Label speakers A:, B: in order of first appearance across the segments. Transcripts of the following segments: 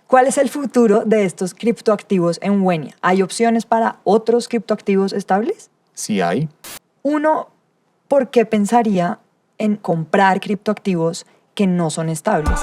A: ¿Cuál es el futuro de estos criptoactivos en Wenia? ¿Hay opciones para otros criptoactivos estables?
B: Sí hay.
A: Uno, ¿por qué pensaría en comprar criptoactivos que no son estables?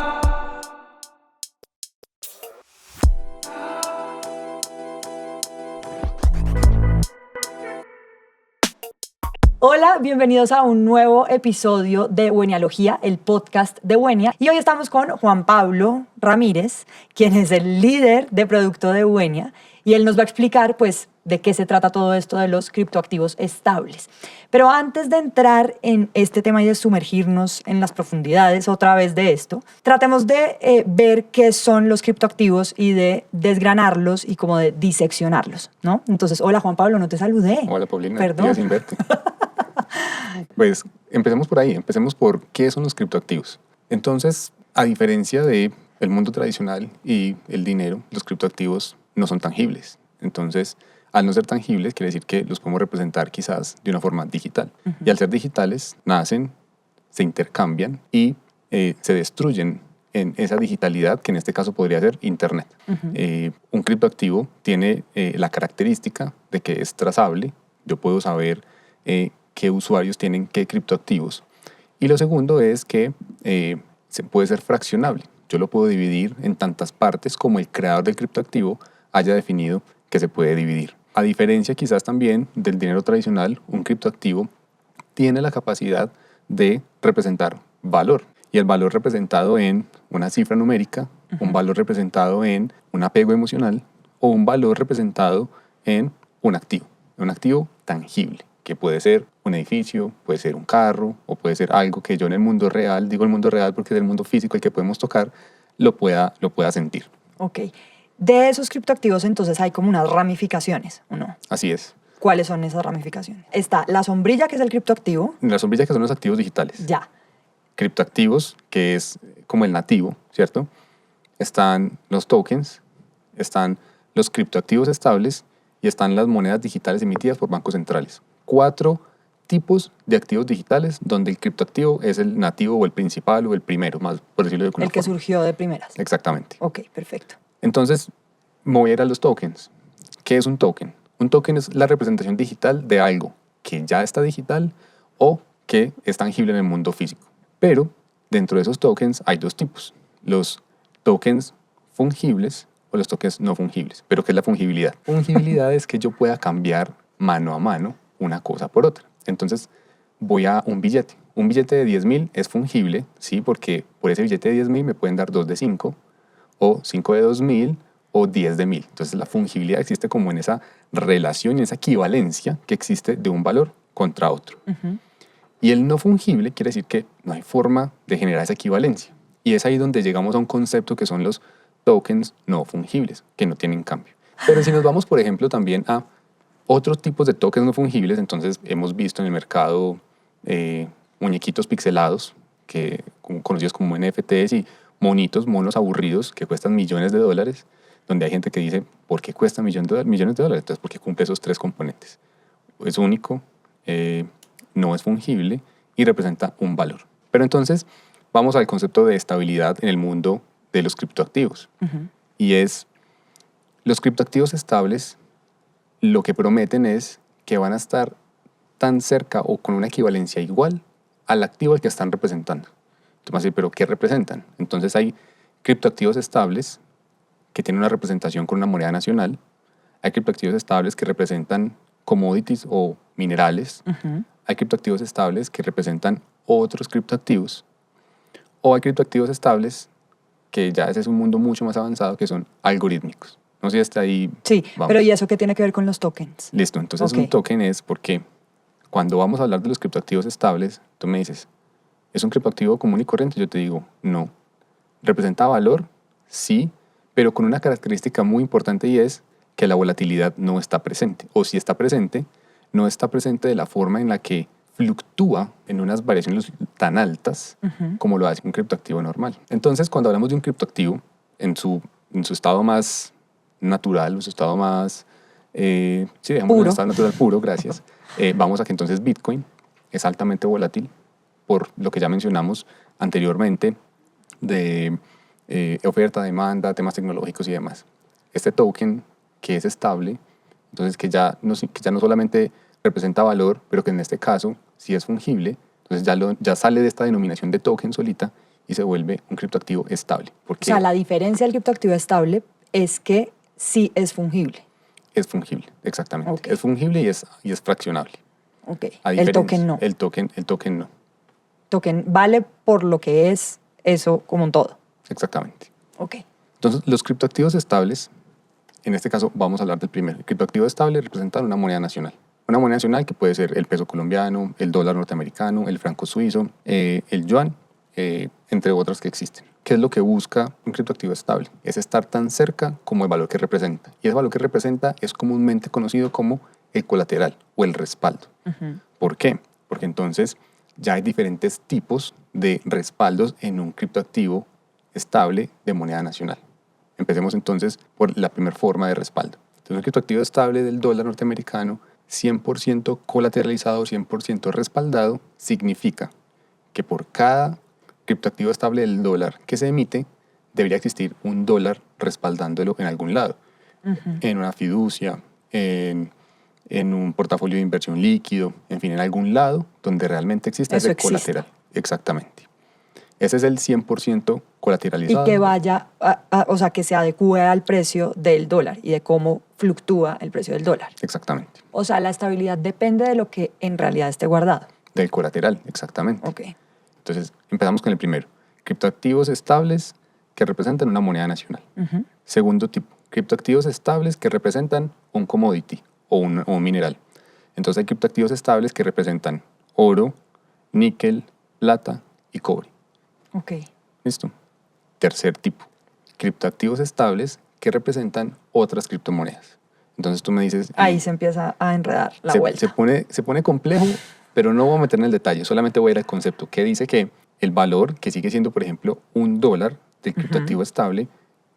A: Hola, bienvenidos a un nuevo episodio de Wenialogía, el podcast de Wenia. Y hoy estamos con Juan Pablo Ramírez, quien es el líder de producto de Wenia. Y él nos va a explicar, pues, de qué se trata todo esto de los criptoactivos estables. Pero antes de entrar en este tema y de sumergirnos en las profundidades otra vez de esto, tratemos de ver qué son los criptoactivos y de desgranarlos y como de diseccionarlos, ¿no? Entonces, hola Juan Pablo, no te saludé.
B: Hola Paulina,
A: Perdón.
B: días sin verte. Pues empecemos por ahí, empecemos por qué son los criptoactivos. Entonces, a diferencia del mundo tradicional y el dinero, los criptoactivos no son tangibles. Entonces, al no ser tangibles, quiere decir que los podemos representar quizás de una forma digital. Y al ser digitales, nacen, se intercambian y se destruyen en esa digitalidad, que en este caso podría ser Internet. Un criptoactivo tiene la característica de que es trazable. Yo puedo saber qué usuarios tienen qué criptoactivos. Y lo segundo es que se puede ser fraccionable. Yo lo puedo dividir en tantas partes como el creador del criptoactivo haya definido que se puede dividir. A diferencia quizás también del dinero tradicional, un criptoactivo tiene la capacidad de representar valor. Y el valor representado en una cifra numérica, un valor representado en un apego emocional o un valor representado en un activo tangible, que puede ser un edificio, puede ser un carro o puede ser algo que yo en el mundo real, digo el mundo real porque es el mundo físico el que podemos tocar, lo pueda sentir.
A: Ok. De esos criptoactivos entonces hay como unas ramificaciones, ¿o no?
B: Así es.
A: ¿Cuáles son esas ramificaciones? Está la sombrilla, que es el criptoactivo.
B: La sombrilla, que son los activos digitales.
A: Ya.
B: Criptoactivos, que es como el nativo, ¿cierto? Están los tokens, están los criptoactivos estables y están las monedas digitales emitidas por bancos centrales. 4 tipos de activos digitales donde el criptoactivo es el nativo o el principal o el primero, más por decirlo de alguna
A: El que
B: forma.
A: surgió de primeras.
B: Exactamente.
A: Ok, perfecto.
B: Entonces, me voy a ir a los tokens. ¿Qué es un token? Un token es la representación digital de algo que ya está digital o que es tangible en el mundo físico. Pero dentro de esos tokens hay 2 tipos. Los tokens fungibles o los tokens no fungibles. ¿Pero qué es la fungibilidad? Fungibilidad es que yo pueda cambiar mano a mano una cosa por otra. Entonces, voy a un billete. Un billete de 10.000 es fungible, ¿sí? Porque por ese billete de 10.000 me pueden dar 2 de 5 o 5 de 2.000 o 10 de 1.000. Entonces, la fungibilidad existe como en esa relación y esa equivalencia que existe de un valor contra otro. Y el no fungible quiere decir que no hay forma de generar esa equivalencia. Y es ahí donde llegamos a un concepto que son los tokens no fungibles, que no tienen cambio. Pero si nos vamos, por ejemplo, también a otros tipos de tokens no fungibles, entonces hemos visto en el mercado muñequitos pixelados, conocidos como NFTs, y monos aburridos que cuestan millones de dólares, donde hay gente que dice, ¿por qué cuesta millones de dólares? Entonces, porque cumple esos 3 componentes. Es único, no es fungible y representa un valor. Pero entonces vamos al concepto de estabilidad en el mundo de los criptoactivos. Y es, los criptoactivos estables lo que prometen es que van a estar tan cerca o con una equivalencia igual al activo al que están representando. Entonces vas a decir, ¿pero qué representan? Entonces hay criptoactivos estables que tienen una representación con una moneda nacional. Hay criptoactivos estables que representan commodities o minerales. Hay criptoactivos estables que representan otros criptoactivos. O hay criptoactivos estables que ya ese es un mundo mucho más avanzado, que son algorítmicos. No sé si hasta ahí
A: Sí,
B: vamos.
A: pero ¿y eso qué tiene que ver con los tokens?
B: Listo, entonces
A: Ok.
B: un token es porque cuando vamos a hablar de los criptoactivos estables, tú me dices, ¿es un criptoactivo común y corriente? Yo te digo, no. ¿Representa valor? Sí, pero con una característica muy importante, y es que la volatilidad no está presente. O si está presente, no está presente de la forma en la que fluctúa en unas variaciones tan altas como lo hace un criptoactivo normal. Entonces, cuando hablamos de un criptoactivo, en su estado más natural, en su estado más, digamos,
A: Puro.
B: en estado natural puro, gracias, vamos a que entonces Bitcoin es altamente volátil por lo que ya mencionamos anteriormente de oferta, demanda, temas tecnológicos y demás. Este token que es estable, entonces que ya no solamente representa valor, pero que en este caso sí es fungible, entonces ya sale de esta denominación de token solita y se vuelve un criptoactivo estable.
A: O
B: Porque
A: sea, la diferencia del criptoactivo estable es que sí es fungible.
B: es fungible, exactamente.
A: Ok.
B: Es fungible y es fraccionable.
A: Ok.
B: A
A: El
B: diferencia-
A: token no.
B: El token no,
A: Token vale por lo que es eso como un todo.
B: exactamente.
A: Ok.
B: Entonces, los criptoactivos estables, en este caso vamos a hablar del primero. El criptoactivo estable representa una moneda nacional. Una moneda nacional que puede ser el peso colombiano, el dólar norteamericano, el franco suizo, el yuan, entre otras que existen. ¿Qué es lo que busca un criptoactivo estable? Es estar tan cerca como el valor que representa. Y ese valor que representa es comúnmente conocido como el colateral o el respaldo. ¿Por qué? Porque entonces ya hay diferentes tipos de respaldos en un criptoactivo estable de moneda nacional. Empecemos entonces por la primera forma de respaldo. Entonces, un criptoactivo estable del dólar norteamericano, 100% colateralizado, 100% respaldado, significa que por cada criptoactivo estable del dólar que se emite, debería existir un dólar respaldándolo en algún lado. En una fiducia, en un portafolio de inversión líquido, en fin, en algún lado donde realmente exista
A: Eso
B: ese
A: existe.
B: colateral. Exactamente. Ese es el 100%
A: Y
B: colateralizado.
A: que vaya, o sea, que se adecue al precio del dólar y de cómo fluctúa el precio del dólar.
B: Exactamente.
A: O sea, la estabilidad depende de lo que en realidad esté guardado.
B: Del colateral, exactamente.
A: Ok.
B: Entonces, empezamos con el primero. Criptoactivos estables que representan una moneda nacional. Segundo tipo, criptoactivos estables que representan un commodity o un mineral. Entonces, hay criptoactivos estables que representan oro, níquel, plata y cobre.
A: Ok.
B: ¿Listo? Tercer tipo, criptoactivos estables que representan otras criptomonedas. Entonces tú me dices...
A: Ahí se empieza a enredar la vuelta.
B: Se pone complejo, pero no voy a meter en el detalle, solamente voy a ir al concepto, que dice que el valor, que sigue siendo, por ejemplo, $1 del criptoactivo estable,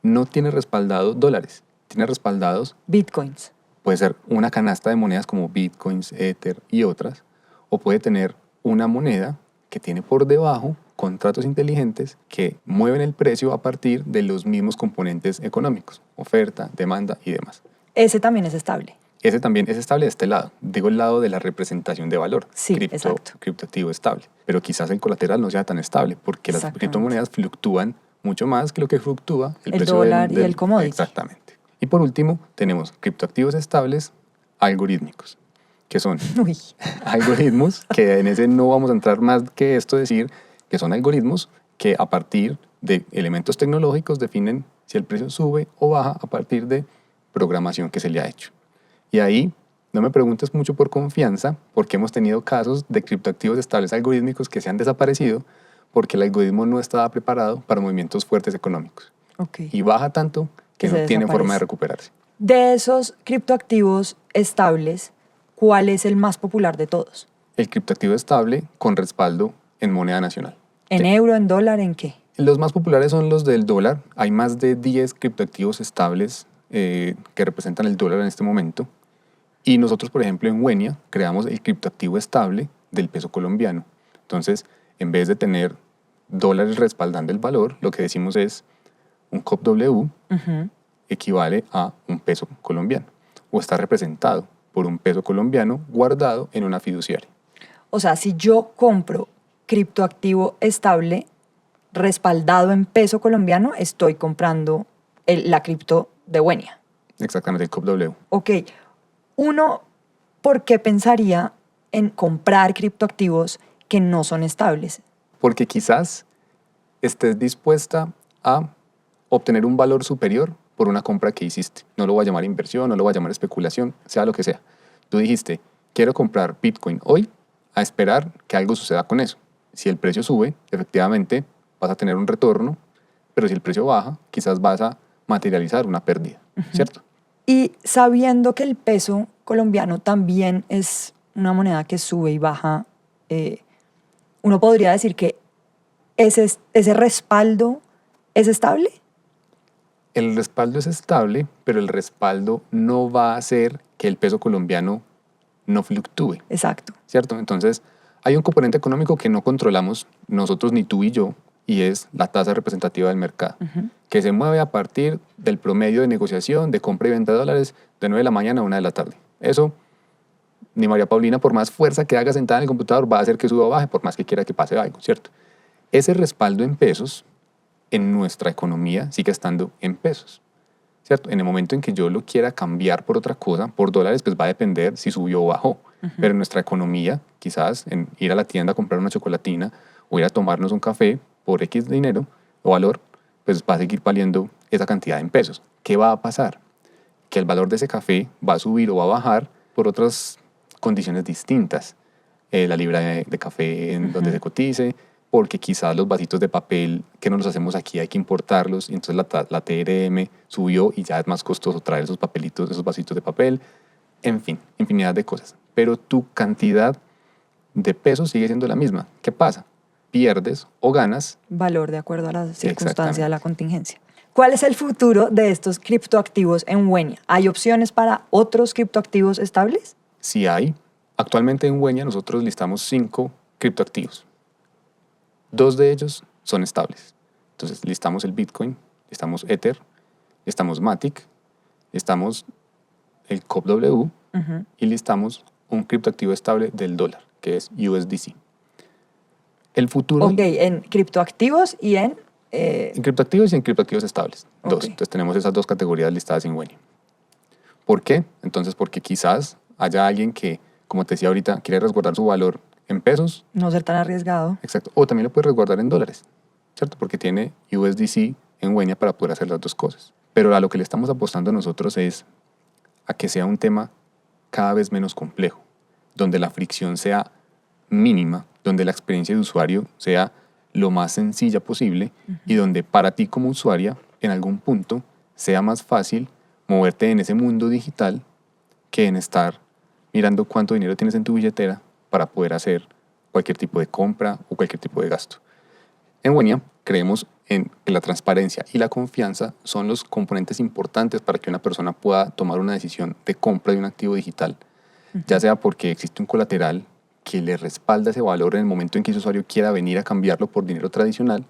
B: no tiene respaldado dólares, tiene respaldados,
A: Bitcoins.
B: puede ser una canasta de monedas como Bitcoins, Ether y otras, o puede tener una moneda que tiene por debajo contratos inteligentes que mueven el precio a partir de los mismos componentes económicos, oferta, demanda y demás.
A: Ese también es estable.
B: Ese también es estable de este lado, digo el lado de la representación de valor,
A: Sí, exacto.
B: criptoactivo estable. Pero quizás el colateral no sea tan estable porque las
A: Exactamente.
B: criptomonedas fluctúan mucho más que lo que fluctúa el
A: El
B: precio
A: dólar y el commodity.
B: Exactamente. Y por último, tenemos criptoactivos estables algorítmicos, que son
A: Uy.
B: algoritmos, que en ese no vamos a entrar más que esto, decir que son algoritmos que a partir de elementos tecnológicos definen si el precio sube o baja a partir de programación que se le ha hecho. Y ahí no me preguntes mucho por confianza, porque hemos tenido casos de criptoactivos estables algorítmicos que se han desaparecido porque el algoritmo no estaba preparado para movimientos fuertes económicos.
A: Ok.
B: Y baja tanto que
A: Que
B: no
A: se
B: tiene forma de
A: desaparece.
B: recuperarse.
A: De esos criptoactivos estables, ¿cuál es el más popular de todos?
B: El criptoactivo estable con respaldo en moneda nacional.
A: ¿En euro, en dólar, en qué?
B: Los más populares son los del dólar. Hay más de 10 criptoactivos estables que representan el dólar en este momento. Y nosotros, por ejemplo, en Wenia creamos el criptoactivo estable del peso colombiano. Entonces, en vez de tener dólares respaldando el valor, lo que decimos es un COP-W equivale a un peso colombiano o está representado por un peso colombiano guardado en una fiduciaria.
A: O sea, si yo compro criptoactivo estable respaldado en peso colombiano, estoy comprando la cripto de Wenia.
B: Exactamente, el COP-W.
A: Ok, uno, ¿por qué pensaría en comprar criptoactivos que no son estables?
B: Porque quizás estés dispuesta a obtener un valor superior por una compra que hiciste. No lo voy a llamar inversión, no lo voy a llamar especulación, sea lo que sea. Tú dijiste, quiero comprar Bitcoin hoy a esperar que algo suceda con eso. Si el precio sube, efectivamente vas a tener un retorno, pero si el precio baja, quizás vas a materializar una pérdida, ¿cierto?
A: Y sabiendo que el peso colombiano también es una moneda que sube y baja, uno podría decir que ese respaldo es estable.
B: El respaldo es estable, pero el respaldo no va a hacer que el peso colombiano no fluctúe,
A: Exacto.
B: ¿cierto? Entonces, hay un componente económico que no controlamos nosotros, ni tú y yo, y es la tasa representativa del mercado, que se mueve a partir del promedio de negociación de compra y venta de dólares de 9 de la mañana a 1 de la tarde. Eso, ni María Paulina, por más fuerza que haga sentada en el computador, va a hacer que suba o baje, por más que quiera que pase algo, ¿cierto? Ese respaldo en pesos en nuestra economía sigue estando en pesos, ¿cierto? En el momento en que yo lo quiera cambiar por otra cosa, por dólares, pues va a depender si subió o bajó. Pero en nuestra economía, quizás en ir a la tienda a comprar una chocolatina o ir a tomarnos un café por X dinero o valor, pues va a seguir valiendo esa cantidad en pesos. ¿Qué va a pasar? Que el valor de ese café va a subir o va a bajar por otras condiciones distintas. La libra de café en donde se cotice, porque quizás los vasitos de papel que no los hacemos aquí hay que importarlos, y entonces la TRM subió y ya es más costoso traer esos papelitos, esos vasitos de papel. En fin, infinidad de cosas. Pero tu cantidad de pesos sigue siendo la misma. ¿Qué pasa? Pierdes o ganas.
A: Valor de acuerdo a la circunstancia de la contingencia. ¿Cuál es el futuro de estos criptoactivos en Wenia? ¿Hay opciones para otros criptoactivos estables?
B: Sí hay. Actualmente en Wenia nosotros listamos 5 criptoactivos. 2 de ellos son estables. Entonces listamos el Bitcoin, listamos Ether, listamos Matic, listamos el COPW y listamos un criptoactivo estable del dólar, que es USDC. El futuro...
A: Ok, en criptoactivos y en...
B: En criptoactivos y en criptoactivos estables.
A: Ok.
B: 2. Entonces tenemos esas 2 categorías listadas en Wenia. ¿Por qué? Entonces porque quizás haya alguien que, como te decía ahorita, quiere resguardar su valor en pesos.
A: No ser tan arriesgado.
B: Exacto. O también lo puede resguardar en dólares, ¿cierto? Porque tiene USDC en Wenia para poder hacer las 2 cosas. Pero a lo que le estamos apostando nosotros es a que sea un tema cada vez menos complejo, donde la fricción sea mínima, donde la experiencia de usuario sea lo más sencilla posible y donde para ti como usuaria, en algún punto, sea más fácil moverte en ese mundo digital que en estar mirando cuánto dinero tienes en tu billetera para poder hacer cualquier tipo de compra o cualquier tipo de gasto. En Wenia creemos en que la transparencia y la confianza son los componentes importantes para que una persona pueda tomar una decisión de compra de un activo digital, ya sea porque existe un colateral que le respalda ese valor en el momento en que ese usuario quiera venir a cambiarlo por dinero tradicional,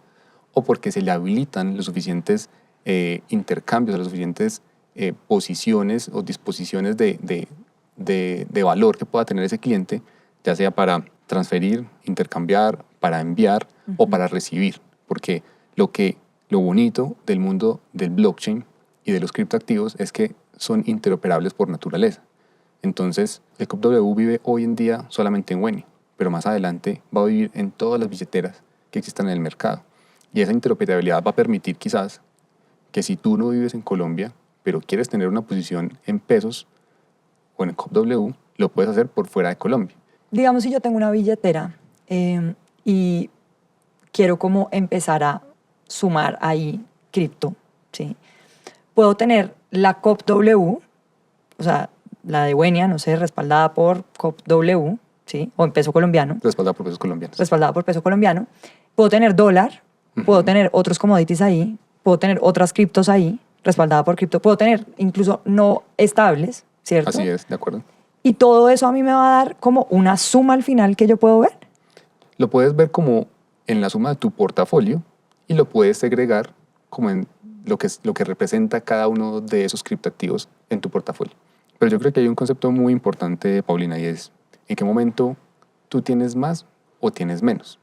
B: o porque se le habilitan los suficientes intercambios, las suficientes posiciones o disposiciones de valor que pueda tener ese cliente, ya sea para transferir, intercambiar, para enviar o para recibir. Porque lo bonito del mundo del blockchain y de los criptoactivos es que son interoperables por naturaleza. Entonces, el COPW vive hoy en día solamente en Wenia, pero más adelante va a vivir en todas las billeteras que existan en el mercado. Y esa interoperabilidad va a permitir quizás que si tú no vives en Colombia, pero quieres tener una posición en pesos o en el COPW, lo puedes hacer por fuera de Colombia.
A: Digamos, si yo tengo una billetera y quiero como empezar a sumar ahí cripto, ¿sí? Puedo tener la COPW, o sea, la de Wenia, no sé, respaldada por COPW, ¿sí? O en peso colombiano.
B: Respaldada por pesos colombianos.
A: Respaldada por peso colombiano. Puedo tener dólar, puedo tener otros commodities ahí, puedo tener otras criptos ahí, respaldada por cripto. Puedo tener incluso no estables, ¿cierto?
B: Así es, de acuerdo.
A: Y todo eso a mí me va a dar como una suma al final que yo puedo ver.
B: Lo puedes ver como en la suma de tu portafolio y lo puedes segregar como en lo que representa cada uno de esos criptoactivos en tu portafolio. Pero yo creo que hay un concepto muy importante, Paulina, y es ¿en qué momento tú tienes más o tienes menos?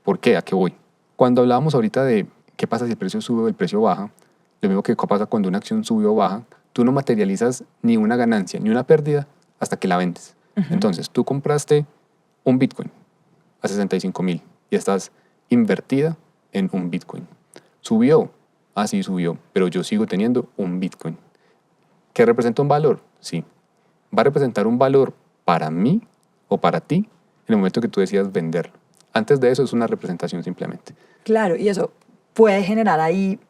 B: ¿Por qué? ¿A qué voy? Cuando hablábamos ahorita de qué pasa si el precio sube o el precio baja, lo mismo que pasa cuando una acción sube o baja, tú no materializas ni una ganancia ni una pérdida hasta que la vendes. Entonces, tú compraste un Bitcoin a 65,000 y estás invertida en un Bitcoin. ¿Subió? Ah, sí, subió, pero yo sigo teniendo un Bitcoin. ¿Qué representa un valor? Sí. Va a representar un valor para mí o para ti en el momento que tú decidas venderlo. Antes de eso es una representación simplemente.
A: Claro, y eso puede generar ahí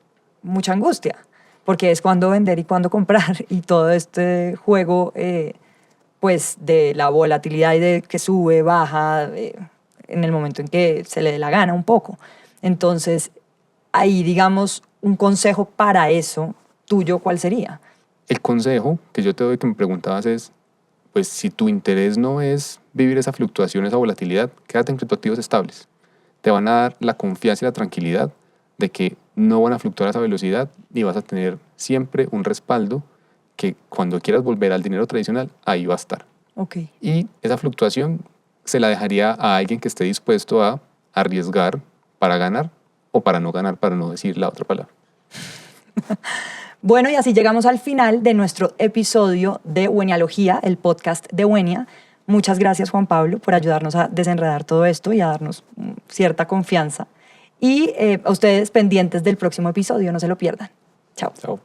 A: mucha angustia, porque es cuándo vender y cuándo comprar, y todo este juego pues de la volatilidad y de que sube, baja, en el momento en que se le dé la gana un poco. Entonces, ahí digamos, un consejo para eso tuyo, ¿cuál sería?
B: El consejo que yo te doy, que me preguntabas, es, pues si tu interés no es vivir esa fluctuación, esa volatilidad, quédate en criptoactivos estables. te van a dar la confianza y la tranquilidad de que no van a fluctuar a esa velocidad y vas a tener siempre un respaldo que cuando quieras volver al dinero tradicional, ahí va a estar.
A: Ok.
B: Y esa fluctuación se la dejaría a alguien que esté dispuesto a arriesgar para ganar o para no ganar, para no decir la otra palabra.
A: Bueno, y así llegamos al final de nuestro episodio de Buenialogía, el podcast de Buenia. Muchas gracias, Juan Pablo, por ayudarnos a desenredar todo esto y a darnos cierta confianza. Y a ustedes pendientes del próximo episodio, no se lo pierdan. Chao.
B: Chao.